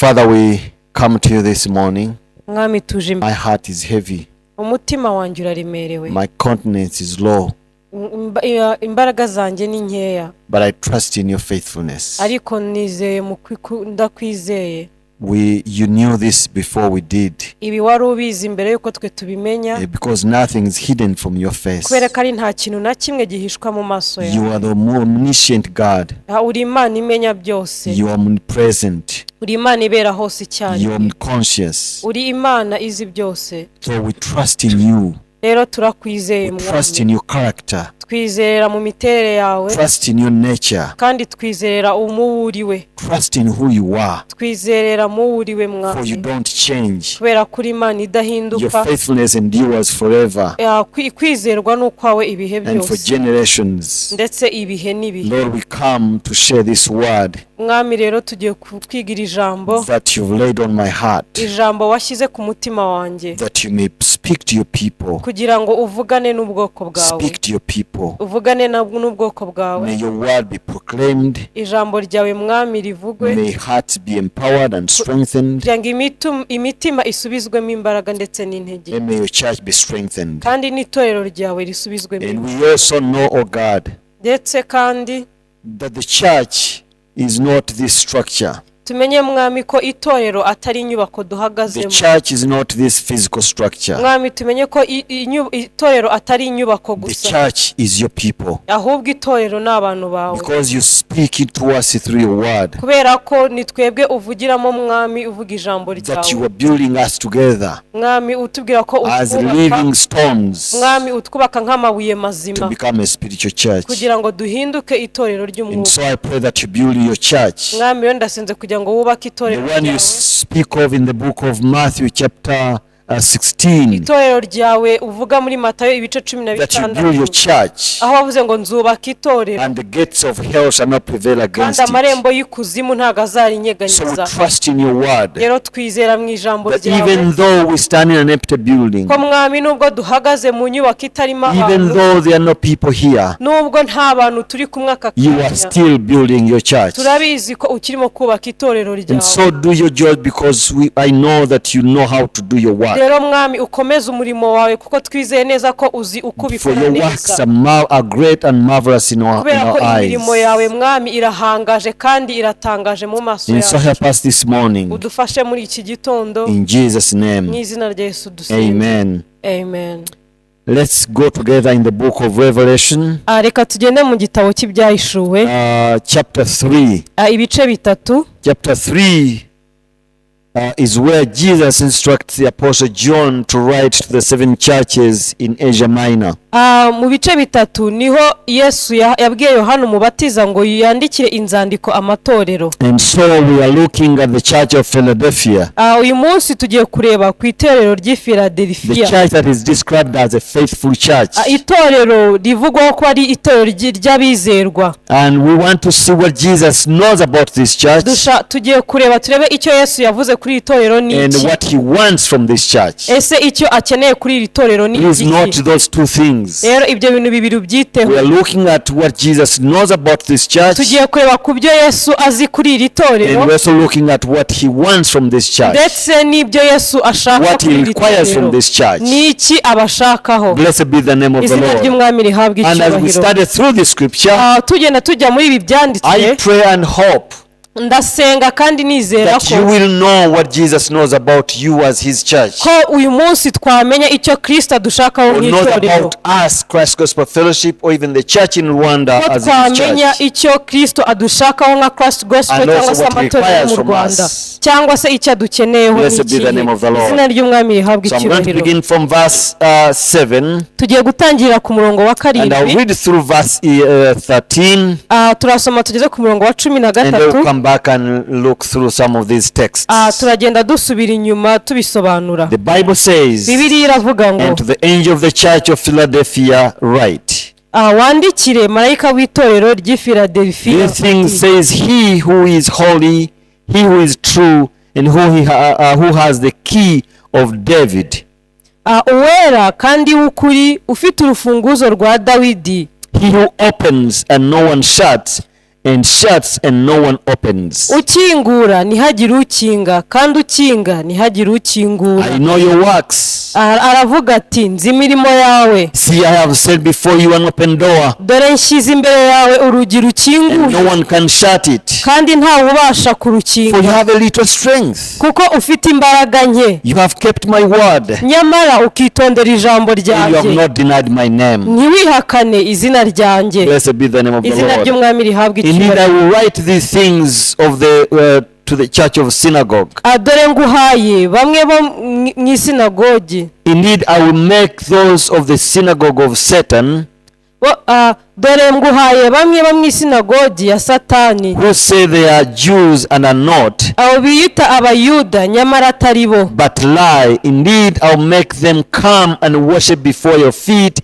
Father, we come to you this morning. Mwami tuje My heart is heavy. umutima wanjye uraremerewe. My countenance is low. Imbaraga zanjye ni nkeya. But I trust in your faithfulness. Ariko nizeye ndakwizeye. You knew this before we did. Ibi wari ubizi mbere yuko twe tubimenya. Because nothing is hidden from your face. Kubera ko ari nta kintu na kimwe gihishwa mu maso yawe. You are the omniscient God. Uri Imana imenya byose. You are omnipresent. Uri Imana ibera hose cyane. You are omniscient. Uri Imana izi byose. So we trust in you. Rero turakwizeye Mwami. Trust in your character. Twizera mu miterere yawe. Trust in your nature. Kandi twizera umuwuriwe. Trust in who you are. Twizerera muwuriwe Mwami. For you don't change. Kubera kuri Imana idahinduka. Your faithfulness endures forever. Kwizerwa n'ukwawe ibihe byose. And for generations. Ndetse ibihe n'ibihe. Lord, we come to share this word. Mwami rero tugiye kwigira ijambo. That you've laid on my heart. Ijambo washyize ku mutima wanjye. That you may speak to your people. Kugira ngo uvugane n'ubwoko bwawe. Speak to your people. Uvugane n'ubwoko bwawe. May your word be proclaimed. Ijambo ryawe Mwami rivugwe. May hearts be empowered and strengthened. Kugira ngo imitima isubizwemo imbaraga ndetse n'intege. And may your church be strengthened. Kandi n'itorero ryawe risubizwemo. And we also know, O God, ndetse kandi that the church is not this structure. Tumenye Mwami ko itorero atari inyubako duhagazemo. The church is not this physical structure. Mwami tumenye ko itorero atari inyubako gusa. The church is your people. Ahubwo itorero n'abantu bawe. Because you speak it to us through your word. Kubera ko nitwebwe uvugiramo Mwami uvuga ijambo ryawe. That you are building us together. Mwami utubwira ko as living stones. Mwami utwubaka nk'amabuye mazima. To become a spiritual church. Kugira ngo duhinduke itorero ry'umwuka. And so I pray that you build your church. Mwami yo ndasenze kugira ngo wubake itorero ryawe. The one you speak of in the book of Matthew chapter 16. Itorero ryawe uvuga muri Matayo ibice 16. That you build your church. Aho wavuze ngo nzubaka itorero. And the gates of hell shall not prevail against it. Kandi amarembo y'ikuzimu ntago azarinyeganyeza. So we trust in your word. Rero twizera mu ijambo ryawe. That even though we stand in an empty building. Ko Mwami nubwo duhagaze mu nyubako itarimo abantu. Even though there are no people here. Nubwo nta bantu turi kumwe aka kanya. You are still building your church. Turabizi ko ukirimo kubaka itorero ryawe. And so do your job because I know that you know how to do your work. Rero Mwami ukomeze umurimo wawe kuko twizeye neza ko uzi uko ubikora neza. For your works are great and marvelous in our eyes. Kubera ko imirimo yawe Mwami irahangaje kandi iratangaje mu maso yawe. And so help us this morning. Udufashe muri iki gitondo. In Jesus name. Mu izina rya Yesu dusenga. Amen. Amen. Let's go together in the book of Revelation. Reka tugende mu gitabo cy'ibyahishuwe. Chapter 3. Ibice bitatu. Chapter 3 is where Jesus instructs the Apostle John to write to the 7 churches in Asia Minor. Mu bice bitatu niho Yesu yabwiye Yohana umubatiza ngo yandikire inzandiko amatorero. And so we are looking at the church of Philadelphia. Uyu munsi tugiye kureba ku itorero ry'i Philadelphia. The church that is described as a faithful church. Itorero rivugwaho ko ari itorero ry'abizerwa. And we want to see what Jesus knows about this church. Tugiye kureba turebe icyo Yesu yavuze kuri itorero ni iki. And what he wants from this church. Ese icyo akeneye kuri iri torero ni iki? Please note those two things. Rero ibyo bintu bibiri ubyiteho. We are looking at what Jesus knows about this church. Tugiye kureba ku byo Yesu azi kuri iri torero. And we are also looking at what he wants from this church. Ndetse n'ibyo Yesu ashaka kuri iri torero. What he requires from this church. Ni iki abashakaho. Blessed be the name of the Lord. Izina ry'Umwami rihabwe icyubahiro. And as we study through the scripture, tugenda tujya muri ibi byanditswe. I pray and hope ndasenga kandi nizera ko that you will know what Jesus knows about you as his church. Ko uyu munsi twamenya icyo Kristo adushakaho nk'itorero. About us, Christ Gospel Fellowship, or even the church in Rwanda as his church. Twamenya icyo Kristo adushakaho nka Christ Gospel cyangwa se amatorero mu Rwanda. Cyangwa se icyo adukeneyeho n'iki. Izina ry'Umwami rihabwe icyubahiro. So I'm going to begin from verse 7. Tugiye gutangira ku murongo wa 7. And I'll read through verse 13. Turasoma tugeze ku murongo wa 13. Back and look through some of these texts. Turagenda dusubira inyuma tubisobanura. The Bible says, Bibiliya iravuga ngo, and to the angel of the church of Philadelphia write. Wandikire marayika w'itorero ry'i Philadelphia. This thing says he who is holy, he who is true, and who has the key of David. Uwera kandi w'ukuri ufite urufunguzo rwa Dawidi. He who opens and no one shuts, and shuts and no one opens. ukingura ntihagire ukinga kandi ukinga ntihagire ukingura. I know your works. aravuga ati nzi imirimo yawe. See, I have set before you an open door, dore nshyize imbere yawe urugi and rukinguye no one can shut it. kandi ntawe ubasha For you kurukinga have a little strength. kuko ufite imbaraga nke, You have kept my word, nyamara ukitondera ijambo and you have ryanjye not denied my name. ntiwihakane izina ryanjye. Blessed be the name of the izina Lord. ry'umwami rihabwa Indeed, I icyubahiro. will write these things of to the church of synagogue. dore nguhaye bamwe bo mu isinagogi. Indeed, I will make those of the synagogue of Satan, dore nguhaye bamwe bo mu isinagogi ya Satani, who say they are Jews and are not, abo biyita abayuda nyamara atari bo, but lie. Indeed, I'll make them come and worship before your feet,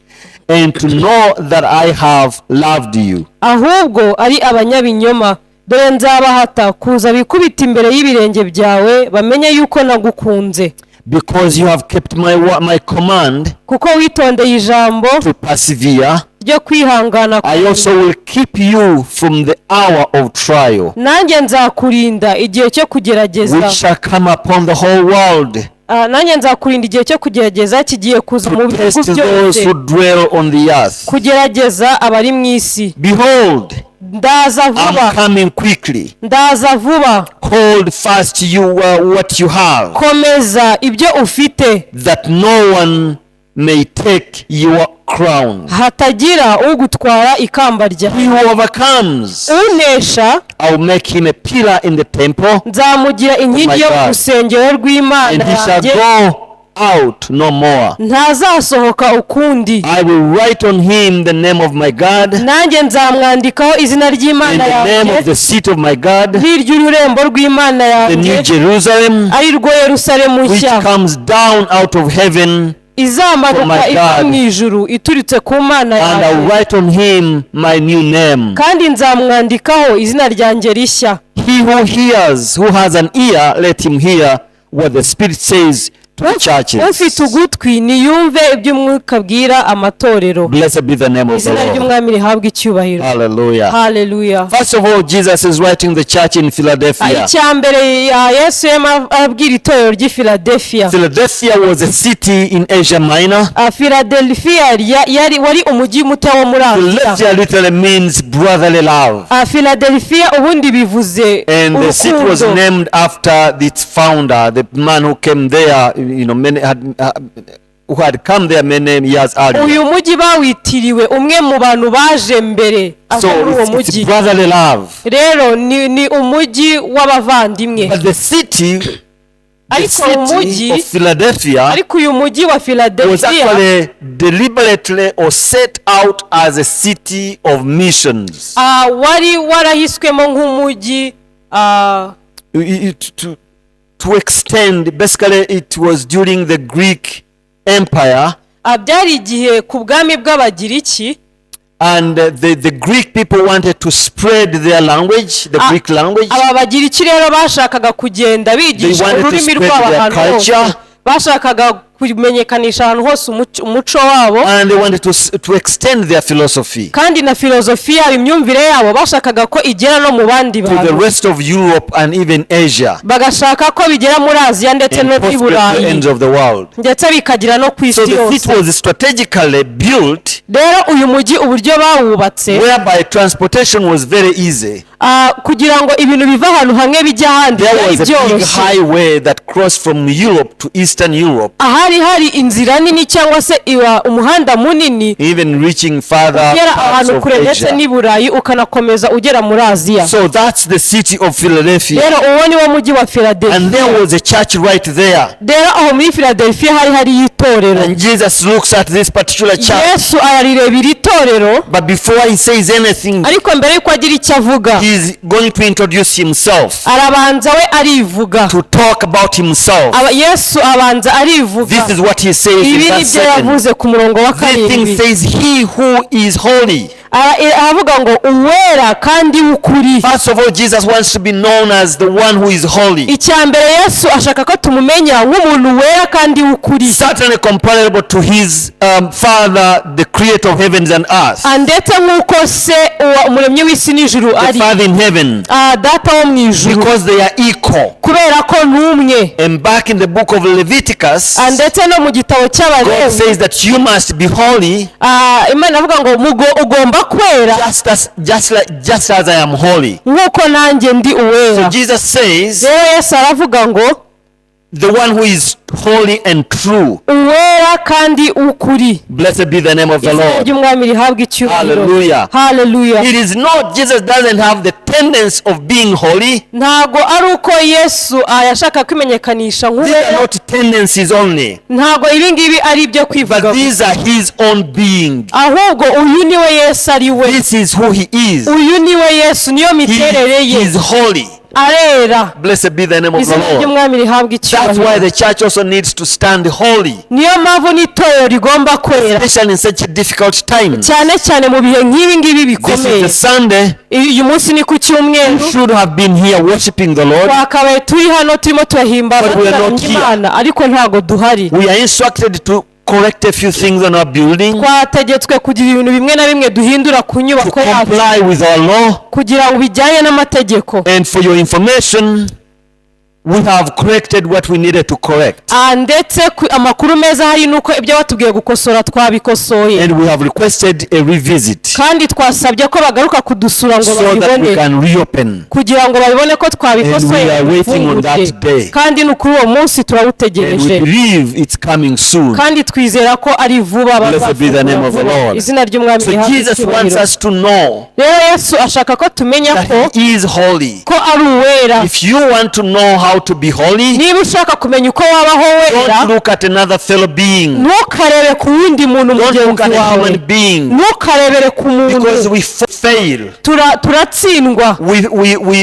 and to know that I have loved you. ahubwo ari abanyabinyoma. dore nzabahata kuza bikubita imbere y'ibirenge byawe bamenye yuko nagukunze. Because you have kept my command kuko witondeye ijambo to persevere, ryo kwihangana I also will keep you from the hour of trial, nanjye nzakurinda igihe cyo kugerageza. which shall come upon the whole world, nanjye nzakurinda igihe cyo kugerageza kigiye kuza mu to bihugu test those byose, who dwell on the earth. kugerageza abari mu isi. Behold, ndaza I'm vuba, coming quickly. ndaza vuba. Hold fast you what you have, komeza ibyo ufite, that no one may take your crown. hatagira ugutwara ikamba rya. He who overcomes, unesha I will make him a pillar in the temple, nzamugira inkingi yo God. mu rusengero and rw'Imana he shall yanjye, go out no more. ntazasohoka ukundi. I will write on him the name of my God, nanjye nzamwandikaho izina and ry'Imana the name of yanjye the seat of my God, n'iry'ururembo rw'Imana the New yanjye, Jerusalem, ari rwo Yerusalemu which nshya comes down out of heaven, izamanuka my iva God. mu ijuru iturutse ku Mana and I will yanjye, write on him my new name. kandi nzamwandikaho izina ryanjye rishya. He who hears, who has an ear, let him hear what the Spirit says to the churches. ufite ugutwi niyumve ibyo umwuka abwira amatorero. Blessed be the name of the izina Lord. ry'umwami rihabwa icyubahiro. Hallelujah. Haleluya. First of all, Jesus is writing the church in Philadelphia. icya mbere Yesu abwira itorero ry'i Philadelphia. Philadelphia was a city in Asia Minor. Philadelphia wari umujyi muto wo muri Aziya. Philadelphia literally means brotherly love. Philadelphia ubundi bivuze And the city was urukundo. named after its founder, the man who came there, who had come there many years earlier. uyu mujyi bawitiriwe umwe mu bantu baje mbere So muri uwo it's mujyi. brotherly love. rero ni umujyi w'abavandimwe. But the city ariko umujyi of Philadelphia ariko uyu mujyi wa was Philadelphia actually deliberately or set out as a city of missions. wari warahiswemo nk'umujyi To extend, basically it was during the Greek Empire, byari igihe ku bwami bw'Abagiriki, and the Greek people wanted to spread their language, the Greek language. aba Bagiriki rero bashakaga kugenda They bigisha wanted to ururimi spread rwabo their ahantu hose, culture. bashakaga kumenyekanisha ahantu hose umuco wabo, And they wanted to extend their philosophy kandi na filozofiya imyumvire yabo bashakaga ko igera no mu bandi to the bantu, rest of Europe and even Asia bagashaka ko bigera muri Aziya ndetse no and muri possibly the Burayi ends of the world. ndetse bikagera no ku So isi the city yose. was strategically built rero uyu mujyi uburyo bawubatse whereby transportation was very easy. kugira ngo ibintu biva ahantu hamwe bijya ahandi There byari was a big byoroshye. highway that crossed from Europe to Eastern Europe, ahari hari inzira nini cyangwa se umuhanda munini even reaching farther ugera parts ahantu of kure ndetse Asia. n'i Burayi ukanakomeza ugera muri Aziya. So that's the city of Philadelphia. rero uwo ni wo mujyi wa And Philadelphia. there was a church right there. rero aho muri Philadelphia hari itorero. And Jesus looks at this particular church. Yesu ararireba iri torero, But before he says anything, ariko mbere yuko agira icyo avuga he's going to introduce himself, arabanza we arivuga. to talk about himself. Yesu abanza arivuga. This is what he says in ibi that nibyo second. yavuze ku murongo wa This thing karindwi. says, he who is holy. aravuga ngo uwera kandi ukuri. First of all, Jesus wants to be known as the one who is holy. Icyambere Yesu ashaka ko tumumenya nk'umuntu wera kandi ukuri. Certainly comparable to his Father, the creator of heavens and earth. Ndetse nk'uko se umuremyi w'isi n'ijuru ari. The Father in heaven. Data wo mu ijuru. Because they are equal. Kubera ko n'umwe. And back in the book of Leviticus, ndetse no mu gitabo cy'Abalewi, God says that you must be holy. Imana avuga ngo ugomba kwera. Just as I am holy. Nk'uko nanjye ndi uwera. So Jesus says, Yesu aravuga ngo the one who is holy and true. Uwera kandi ukuri. Blessed be the name of the Lord. Hallelujah. Hallelujah. It is not, Jesus doesn't have the tendency of being holy. Ntago ari uko Yesu yashaka kwimenyekanisha nk'uwera. These are not tendencies only. Ntago ibi ngibi ari ibyo kwivuga. But these are his own being. Ahubwo uyu niwe Yesu ari we. This is who he is. Uyu niwe Yesu, niyo miterere ye. He is holy. Arera. Blessed be the name of the Lord. That's why the church also needs to stand holy. Niyo mpamvu n'itorero rigomba kwera. Especially in such difficult times. Cyane cyane mu bihe nk'ibi ngibi This bikomeye. is the Sunday. Uyu munsi ni ku cyumweru. You should have been here worshiping the Lord. Twakabaye turi hano turimo turahimbaza Imana, ariko ntago duhari. We are instructed to correct a few things on our building. Twategetswe kugira ibintu bimwe na bimwe duhindura ku nyubako yacu. To comply with our law. Kugira ngo bijyanye n'amategeko. And for your information, we have corrected what we needed to correct. Ndetse amakuru meza hari nuko ibyo batubwiye gukosora twabikosoye. And we have requested a revisit. Kandi twasabye ko bagaruka kudusura ngo babibone. So that we can reopen. Kugira ngo babibone ko twabikosoye. And we are waiting on that day. Kandi n'ukuri uwo munsi turawutegereje. And we believe it's coming soon. Kandi twizera ko ari vuba. Blessed be the name of the Lord. Izina ry'Umwami rihabwe. So Jesus wants us to know. Rero Yesu ashaka ko tumenya ko he is holy. Ko ari uwera. If you want to know how to be holy, niba ushaka kumenya uko wabaho wera, don't look at another fellow being. Ntukarebe ku wundi muntu mugenzi wawe. Ntukarebere ku muntu. Because we fail. Turatsindwa.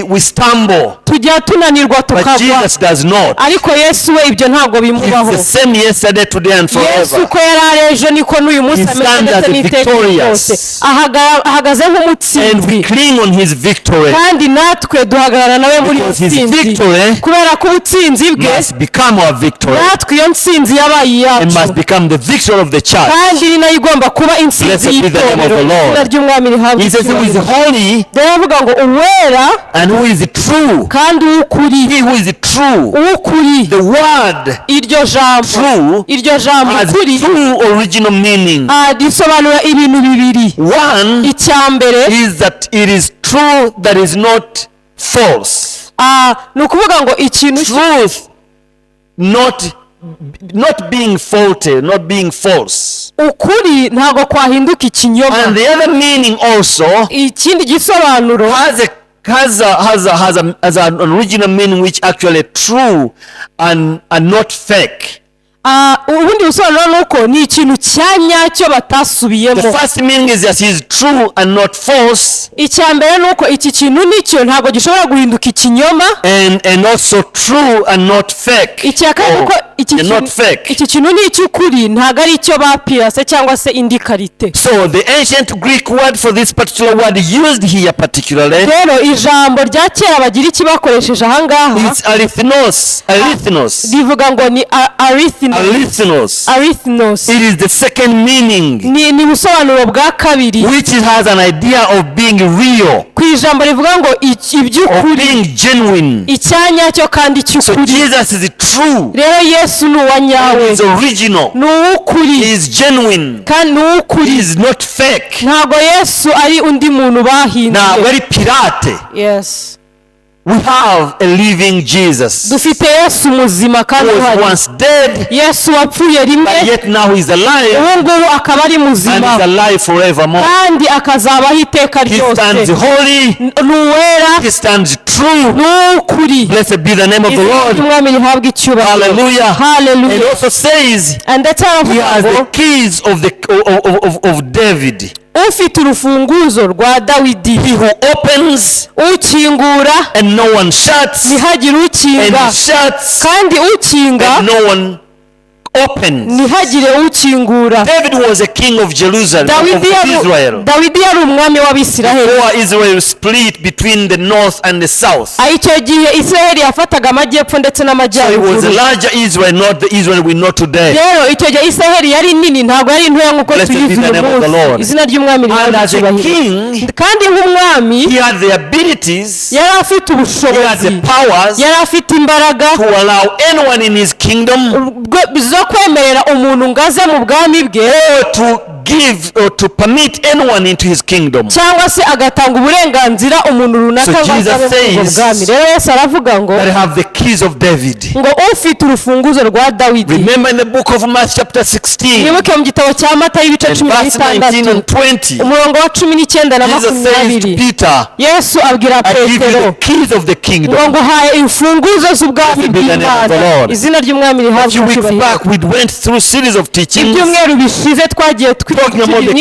We stumble. Tujya tunanirwa tukagwa. But Jesus does not. Ariko Yesu we ibyo ntabwo bimubaho. He's the same yesterday, today and forever. Yesu ko yari ejo niko n'uyu munsi ameze n'iteka ryose. Ahagaze nk'umutsinzi. And we cling on his victory. Kandi natwe duhagarara nawe muri victory. Kubera ko ubutsinzi bwe must become our victory. Natwe iyo ntsinzi yabaye iyacu. It must become the victory of the church. Kandi ni nayo igomba kuba intsinzi y'itorero. Izina ry'Umwami rihabwe. He says who is holy. Ndavuga ngo uwera. And who is true. Kandi ukuri. He who is true. Ukuri. The word. Iryo jambo. True. Iryo jambo ukuri. True original meaning. Risobanura ibintu bibiri. One. Icyambere. Is that it is true that is not false. Ni ukuvuga ngo ikintu truth not being faulty, not being false. Ukuri ntago kwahinduka ikinyoma. And the other meaning also ikindi gisobanuro has an original meaning which actually true and not fake. Ubundi busobanuro nuko ni ikintu cyanyacyo batasubiyemo. The first meaning is that he is true and not false. Icyambere nuko iki kintu nicyo ntago gishobora guhinduka ikinyoma. And also true and not fake. Icyakane nuko iki kintu ni icy'ukuri ntago ari icyo bapirase cyangwa se indi karite. So the ancient Greek word for this particular word used here particularly. Rero ijambo rya kera bagira iki bakoresheje aha ngaha. It's arithnos. Bivuga ngo ni arithnos. It is the second meaning. Ni busobanuro bwa kabiri. Which has an idea of being real. Ku ijambo rivuga ngo iby'ukuri. Being genuine. Icyanyacyo kandi cy'ukuri. So Jesus is true. Rero Yesu ni uwanyawe. He is original. Ni ukuri. He is genuine. Kandi ni ukuri. He is not fake. Ntabwo Yesu ari undi muntu bahinduye. Ntabwo ari pirate. Yes. We have a living Jesus. Dufite Yesu muzima kandi who was once dead. Yesu wapfuye rimwe. But yet now he is alive. Ubu ngubu akaba ari muzima. And he is alive forevermore. Kandi akazabaho iteka ryose. He stands holy. Nuwera. He stands true. Nukuri. Blessed be the name of the Lord. Umwami rihabwe icyubahiro. Hallelujah. Hallelujah. And also says he has the keys of David. Ufite urufunguzo rwa Dawidi. He who opens. Ukingura. And no one shuts. Ntihagire ukinga. And he shuts. Kandi ukinga. And no one opens. ntihagire ukingura. David was a king of Jerusalem, of Israel. Dawidi yari umwami w'Abisiraheli. Before Israel split between the north and the south. icyo gihe Isiraheli yafataga amajyepfo ndetse So it n'amajyaruguru. was a larger Israel, not the Israel we know today. rero icyo gihe Isiraheli yari nini, ntabwo yari ntoya nk'uko tuyizi uyu munsi. izina ry'umwami And as a rihabwa king, kandi nk'umwami he had the abilities, yari afite he had the ubushobozi, powers yari afite imbaraga to allow anyone in his kingdom zo kwemerera umuntu ngo aze mu bwami bwe, or to give or to permit anyone into his kingdom. cyangwa se agatanga uburenganzira umuntu runaka So ngo Jesus aze mu says bwami. rero Yesu aravuga ngo That have the keys of David. ngo ufite urufunguzo rwa Dawidi. Remember in the book of Matthew chapter 16 mwibuke mu gitabo cya Matayo ibice and 16 verse 19 and 20, umurongo wa 19 na Jesus says to 20. Peter, Yesu abwira I give you the Petero keys of the ngo kingdom. nguhaye imfunguzo z'ubwami Blessed be the name of the bw'Imana. Lord. izina ry'umwami A rihabwa few weeks icyubahiro. back we went through series of teachings ibyumweru bishize twagiye talking about the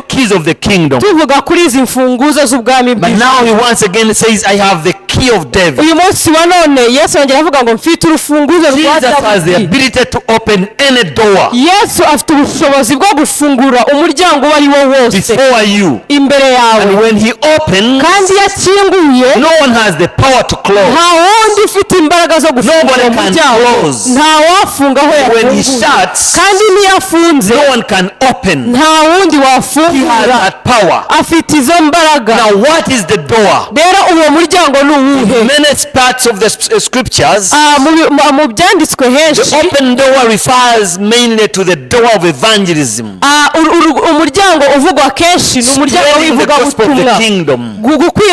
keys of the kingdom. tuvuga kuri izi mfunguzo z'ubwami But bw'Imana. now he once again says, I have the key of David. uyu munsi wa none Yesu yongera avuga ngo mfite urufunguzo rwa Jesus has the Dawidi. ability to open any door Yesu afite ubushobozi bwo gufungura umuryango uwo ari wo wose before you. imbere yawe, And when he opens, kandi iyo akinguye no one has the power to close. nta wundi ufite imbaraga zo gufungura Nobody can umuryango, close. nta wafunga aho When he yafunguye, shuts, kandi niyo afunze no one can open. nta wundi He has wafungura. that power. afite izo mbaraga. Now what is the door? rero uwo muryango ni uwuhe? Many parts of the scriptures, mu byanditswe henshi the open door refers mainly to the door of evangelism. umuryango uvugwa kenshi ni umuryango Spreading the gospel of the w'ivugabutumwa, kingdom.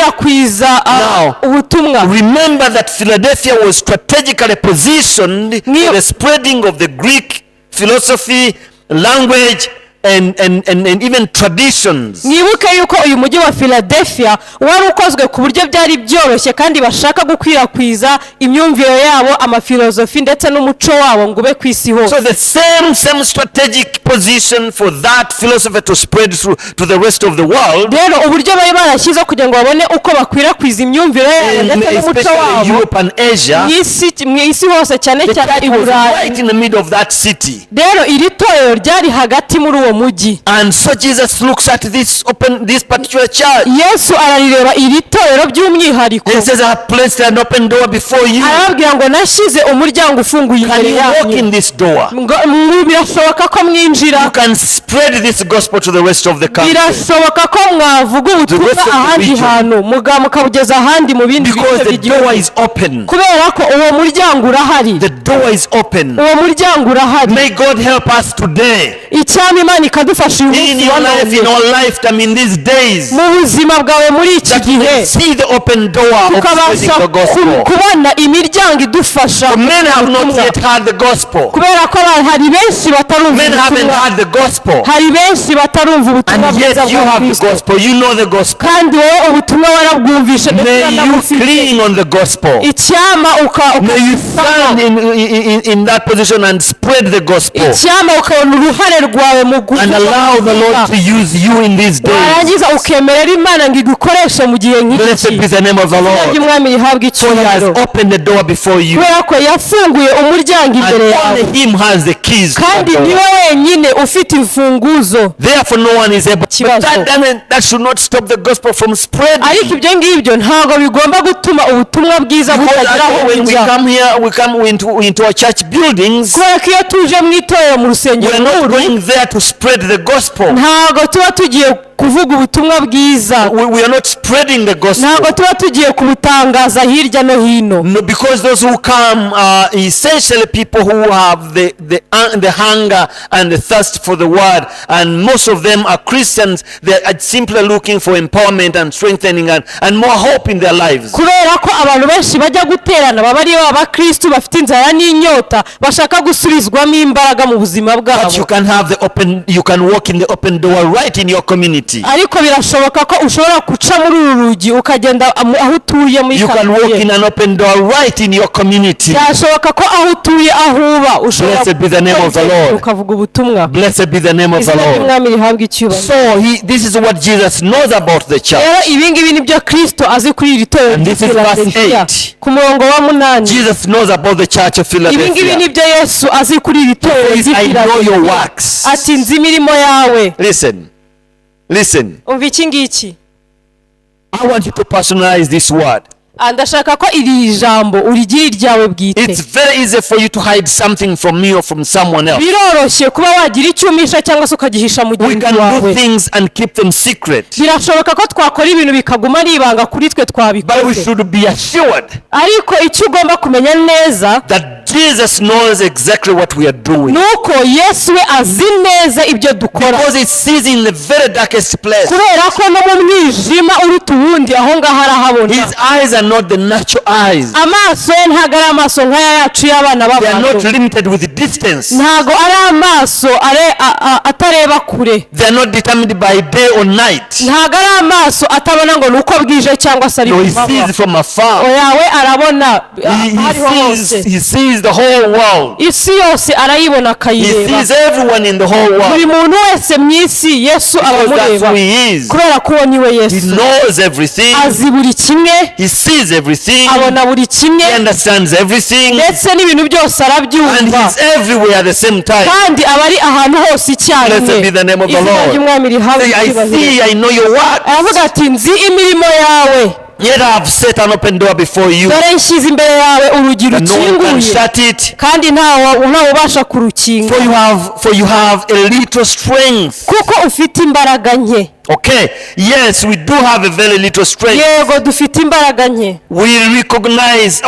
gukwirakwiza Now, ubutumwa. remember that Philadelphia was strategically positioned for the spreading of the Greek philosophy, language, and even traditions. mwibuke yuko uyu mujyi wa Philadelphia wari ukozwe ku buryo byari byoroshye kandi bashaka gukwirakwiza imyumvire yabo, amafilozofi ndetse n'umuco wabo ngo ube ku isi hose. So the same strategic position for that philosophy to spread through to the rest of the world, rero uburyo bari barashyizeho kugira ngo babone uko bakwirakwiza imyumvire yabo ndetse n'umuco especially wabo Europe and Asia, mu isi hose, cyane the cyane church i was Burayi. right in the middle of that city. rero iri torero ryari hagati muri uwo mujyi. And so Jesus looks at this particular church Yesu ararireba iri torero by'umwihariko, and says, I have placed an open door before you. arababwira ngo nashyize umuryango ufunguye Can imbere you walk yanyu, in this door? birashoboka ko You mwinjira, can spread this gospel to the rest of the country. birashoboka ko mwavuga ubutumwa rest of the ahandi region. hantu mukabugeza ahandi mu bindi bice Because the by'igihugu, door is open. kubera ko uwo muryango urahari. The door is open. uwo muryango urahari. May God help us today. icyama Imana ikadufasha uyu In munsi wa your life, in none, our lifetime, in these days, mu buzima bwawe muri iki that we gihe, can see the open door of tukabasha spreading the gospel. kubona imiryango idufasha. Many have not ubutumwa. yet heard the gospel. kubera ko hari benshi batarumva Many haven't ubutumwa, heard the gospel. hari benshi batarumva ubutumwa And bwiza yet you bwa have the Kristo, gospel. You know the gospel. kandi wowe ubutumwa warabwumvishe ndetse May you uranabufite. cling on the gospel. icyama May you stand in that position and spread the gospel. icyama ukabona uruhare rwawe mu And allow the Lord to use you in these days. warangiza ukemerera Imana ngo igukoreshe mu gihe Blessed nk'iki. be the name of the Lord. ry'umwami rihabwa For he has icyubahiro, opened the door before you. kubera ko yafunguye umuryango And imbere yawe, only him has the keys to kandi that niwe door. wenyine ufite imfunguzo. Therefore no one is able. But Kibazo. that should not stop the gospel from spreading. ariko ibyo ngibyo ntabwo bigomba gutuma ubutumwa bwiza butagera aho When we bujya. come here, we come into our church buildings. kubera ko iyo tuje mu itorero mu We rusengero are not nkuru, going there to spread the gospel. ntabwo tuba tugiye kuvuga ubutumwa bwiza, We are not spreading the gospel. ntabwo tuba tugiye kubutangaza hirya no hino. No, because those who come are essentially people who have the hunger and the thirst for the word, and most of them are Christians. They are simply looking for empowerment and strengthening and more hope in their lives. kubera ko abantu benshi bajya guterana baba ari abakristu bafite inzara n'inyota bashaka gusubizwamo imbaraga mu buzima But bwabo, you can walk in the open door right in your community. community. ariko birashoboka ko ushobora guca muri uru rugi ukagenda aho utuye muri You can walk in karitsiye. an open door right in your community. byashoboka ko aho utuye aho uba ushobora Blessed be the name of the Lord. ukavuga ubutumwa. Blessed be the name of the izina Lord. ry'umwami rihabwa icyubahiro. So this is what Jesus knows about the church. rero ibi ngibi ni byo kristo azi kuri iri torero And this is ry'i verse Philadelphia. 8. ku murongo wa 8 Jesus knows about the church of ibi ngibi Philadelphia. ni byo yesu azi kuri iri torero He says, ry'i I know your Philadelphia. works. ati nzi imirimo yawe. Listen. umva iki ngiki. I want you to personalize this word. ndashaka ko iri jambo urigire iryawe bwite. It's very easy for you to hide something from me or from someone else. biroroshye kuba wagira icyo umisha cyangwa se ukagihisha We mugenzi can do wawe. things and keep them secret. birashoboka ko twakora ibintu bikaguma ari ibanga kuri twe But we twabikoze. should be assured ariko icyo ugomba kumenya neza that Jesus knows exactly what we are doing. ni uko yesu we azi neza ibyo dukora, Because he sees in the very darkest place. kubera ko no mu mwijima uruta uwundi aho ngaho arahabona. His eyes are not the natural eyes. amaso ye ntabwo ari amaso nk'aya yacu y'abana They are not b'abantu. limited with distance. ntabwo ari amaso atareba kure. They are not determined by day or night. ntabwo ari amaso atabona ngo ni uko bwije cyangwa se ari No, he kumanywa. sees from afar. oyawe arabona He hariho hose. sees the whole world. isi yose arayibona He akayireba. sees everyone in the whole world. buri muntu wese mu isi yesu Because that's aramureba who he is. kubera ko uwo ni we He yesu. knows everything. azi buri kimwe, He sees everything. abona buri He kimwe, understands everything. ndetse n'ibintu byose And arabyumva, he's everywhere at the same time. kandi aba ari ahantu hose icyarimwe. Blessed be the name of the izina Lord. ry'umwami rihabwa Say, I icyubahiro. see, I know your work. aravuga ati nzi imirimo yawe, Yet I have set an open door before you. dore nshyize imbere yawe urugi And no one can rukinguye, shut it. kandi ntawubasha kurukinga, For you have a little strength. kuko ufite imbaraga nke. Okay. Yes, we do have a very little strength. yego dufite imbaraga nke. We recognize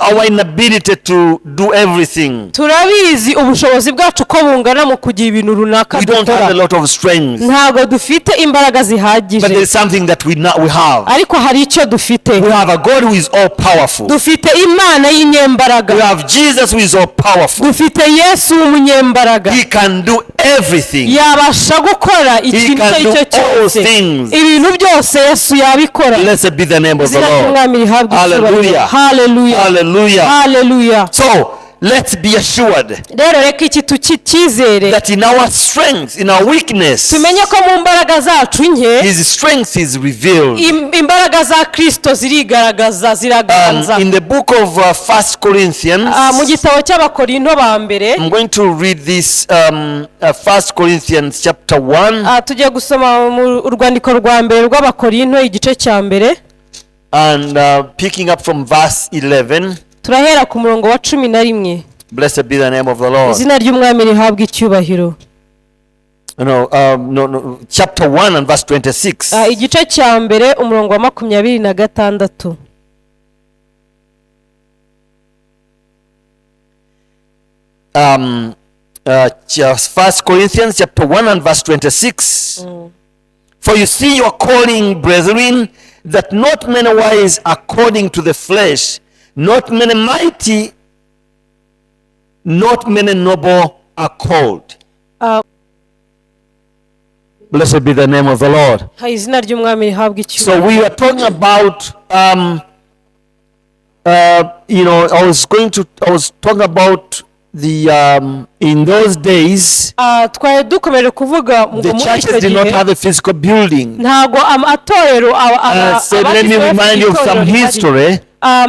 our inability to do everything. turabizi ubushobozi bwacu ko bungana mu kugira ibintu runaka We don't have a dukora. lot of strength. ntabwo dufite imbaraga But there zihagije, is something that we have. ariko hari icyo dufite. We have a God who is all powerful. dufite imana y'inyembaraga, We have Jesus who is all powerful. dufite yesu w'umunyembaraga, He can do everything. yabasha gukora ikintu can icyo ari cyo do all cyose. things. ibintu byose yesu yabikora. Blessed be the name of the izina Lord. ry'umwami rihabwa icyubahiro. Hallelujah. haleluya Hallelujah. haleluya. So let's be assured rero reka iki tucyizere, that in our strength, in our weakness, tumenye ko mu mbaraga zacu nke His strength is revealed. imbaraga za kristo zirigaragaza ziraganza. In the book of 1 Corinthians, mu gitabo cy'abakorinto ba mbere, I'm going to read this 1 Corinthians chapter 1 tugiye gusoma mu urwandiko rwa mbere rw'abakorinto igice cya mbere, and picking up from verse 11. turahera ku murongo wa 11. Blessed be the name of the Lord. izina ry'umwami rihabwa icyubahiro. Chapter 1 and verse 26. igice cya mbere umurongo wa 26. 1 Corinthians chapter 1 and verse 26. For you see your calling, brethren, that not many wise according to the flesh, not many mighty, not many noble are called. Blessed be the name of the Lord. izina ry'umwami rihabwa icyubahiro. So we were talking about, I was talking about the, in those days, twari dukomeje kuvuga ngo the muri churches icyo did not gihe have a physical building. ntago amatorero So let me remind you of some history.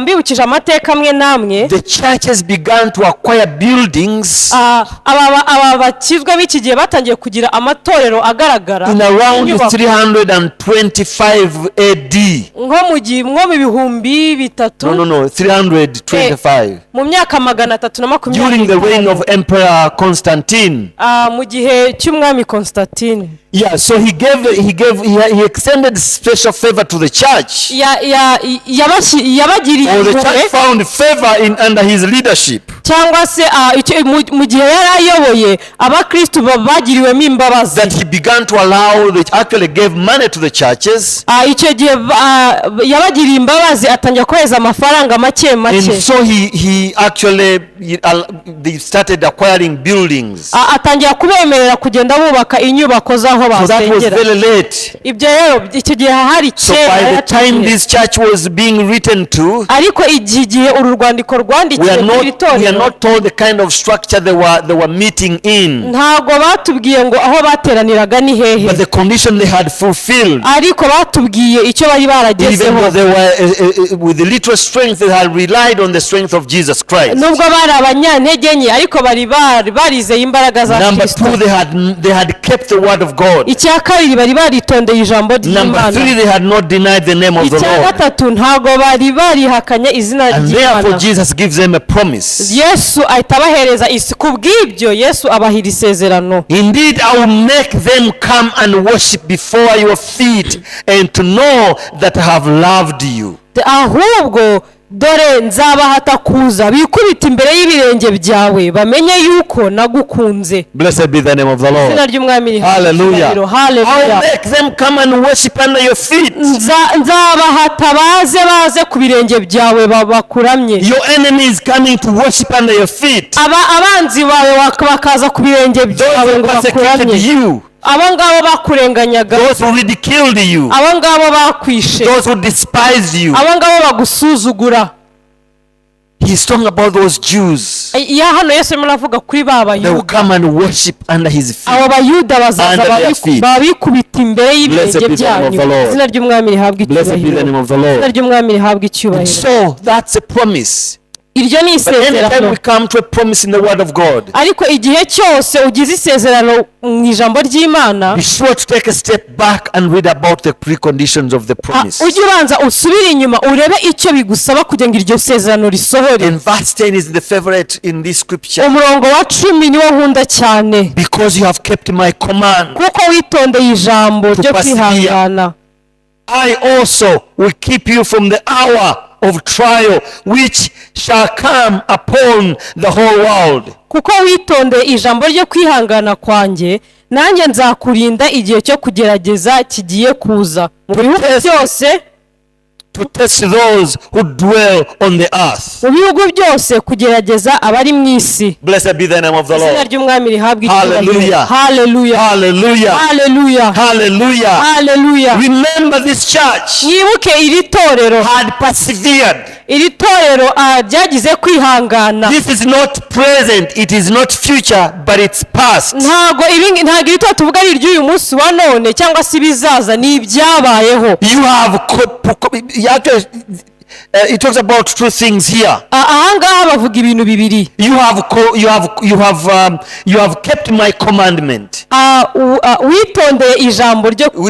mbibukije amateka amwe n'amwe. The churches began to acquire buildings aba bakizwa b'iki gihe batangiye kugira amatorero agaragara in around 325 AD. nko mu bihumbi bitatu. No, 325. mu myaka 325 During the reign of Emperor Constantine. mu gihe cy'umwami Constantine. Yeah, so he extended special favor to the church. yabagiriye Or the impuhwe. church found favor under his leadership. cyangwa se mu gihe yari ayoboye abakristo bagiriwemo imbabazi, that he began to allow, they actually gave money to the churches. icyo gihe yabagiriye imbabazi atangira kohereza amafaranga make And make, so he actually, they started acquiring buildings. atangira kubemerera kugenda bubaka inyubako z'aho So that was basengera. very late. Ibyo rero icyo gihe hari So by the time kera, this church was being written to, ariko igihe uru rwandiko we rwandikiwe are kuri not torero, told the kind of structure they were meeting in, ntabwo batubwiye ngo aho bateraniraga ni hehe, but the condition they had fulfilled. ariko batubwiye icyo bari Even baragezeho. though they were with the little strength, they had relied on the strength of Jesus Christ. Nubwo bari abanyantege nke, ariko bari barizeye imbaraga za Number Kristo. two, they had kept the word of God. Icya kabiri, bari baritondeye ijambo Number three, ry'Imana. they had not denied the name of the Icya Lord. gatatu, ntabwo bari barihakanye izina And therefore, ry'Imana. Jesus gives them a promise. Yesu ahita abahereza isi. Ku bw'ibyo Yesu abahira isezerano. Indeed, I will make them come and worship before your feet, and to know that I have loved you. Ahubwo dore nzabahata kuza bikubita imbere y'ibirenge byawe bamenye yuko nagukunze. Blessed be the name of the Izina Lord. ry'Umwami rihabwe Hallelujah. icyubahiro. I will Hallelujah. make them come and worship under your feet. Nzabahata baze ku birenge byawe bakuramye. Your enemy is coming to worship under your feet. Abanzi bawe bakaza ku birenge Those byawe who ngo persecuted bakuramye. you, Abo ngabo bakurenganyaga, those who ridiculed you, abo ngabo bakwishe, those who despised you. abo ngabo bagusuzugura. He's talking about those Jews. Ya hano Yesu arimo aravuga kuri ba They will Bayuda. come and worship under his feet. Abo Bayuda bazaza Under their feet. babikubita imbere Blessed y'ibirenge be the name of byanyu. the Lord. Izina ry'Umwami rihabwe Blessed be the icyubahiro. name of the Izina Lord. ry'Umwami rihabwe icyubahiro. So that's a promise. Iryo ni But anytime isezerano. we come to a promise in the word of God, Ariko igihe cyose ugize isezerano mu ijambo ry'Imana, be sure to take a step back and read about the preconditions of the promise. ujye ubanza usubire inyuma urebe icyo bigusaba kugira ngo iryo sezerano risohore. And verse 10 is the favorite in this scripture. Umurongo wa 10 niwo nkunda cyane. Because you have kept my command, Kuko witondeye ijambo ryo persevere. kwihangana, I also will keep you from the hour of trial which shall come upon the whole world. kuko witondeye ijambo ryo kwihangana kwanjye, nanjye nzakurinda igihe cyo kugerageza kigiye kuza mu bihugu byose, To test those who dwell on the earth. mu bihugu byose kugerageza abari mu isi. Blessed be the name of the Izina Lord. ry'Umwami rihabwe icyubahiro. Hallelujah. Hallelujah. Hallelujah. Hallelujah. Hallelujah. Hallelujah. Remember, this church Mwibuke iri torero, had persevered. iri torero ryagize kwihangana. This is not present, it is not future, but it's past. Ntabwo iri torero tuvuga ari iry'uyu munsi wa none cyangwa se ibizaza, ni ibyabayeho. You have it talks about two things here. Ahangaha bavuga ibintu bibiri. You have kept my commandment. Witondeye ijambo Itegeko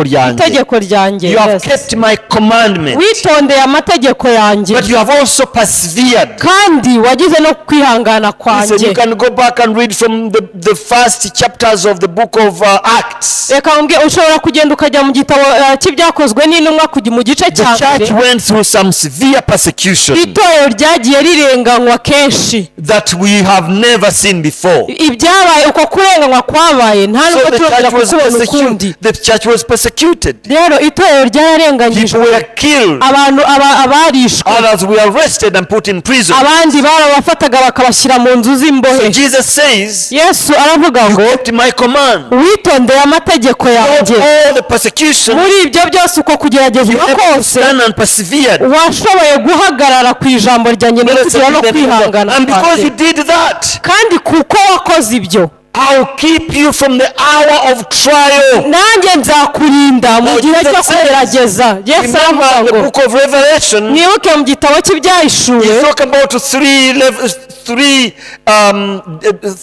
ryanjye. itegeko ryanjye. You have Yes. kept my commandment. Witondeye amategeko yanjye, But you have also persevered. kandi wagize no kwihangana Listen, kwanjye. you can go back and read from the first chapters of the book of Acts. Reka mbwe, ushobora kugenda ukajya mu gitabo cy'ibyakozwe n'intumwa mu gice The cya church mbere. went through some severe persecution Itorero ryagiye rirenganywa kenshi, that we have never seen before. ibyabaye uko kurenganywa kwabaye nta So nubwo the turongera church was kukubona ukundi. persecuted. The church was persecuted. Rero itorero People ryararenganyijwe, were killed. abantu abarishwe, Others were arrested and put in prison. abandi barabafataga bakabashyira mu nzu So z'imbohe. Jesus says, Yesu aravuga you ngo kept my command. witondeye amategeko Of yanjye. all the persecution, Muri ibyo byose uko you kugeragezwa have to kose, stand and persevered. washoboye guhagarara ku ijambo ryanjye no kugira no kwihangana And because you kwanjye. did that, Kandi kuko wakoze ibyo, I'll keep you from the hour of trial. nanjye nzakurinda mu Now, gihe cyo Jesus says, kugerageza. Yesu aravuga Remember the ngo, book of Revelation, mwibuke mu gitabo you cy'ibyahishuwe, talk about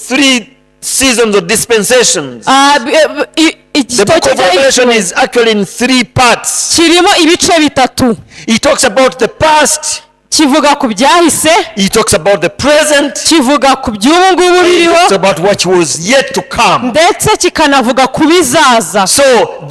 three seasons of dispensations. The igitabo book of Revelation cy'ibyahishuwe is actually in three parts. kirimo ibice bitatu. He talks about the past, kivuga ku byahise, He talks about the present. kivuga ku by'ubu ngubu He biriho, talks about what was yet to come. ndetse kikanavuga ku bizaza. So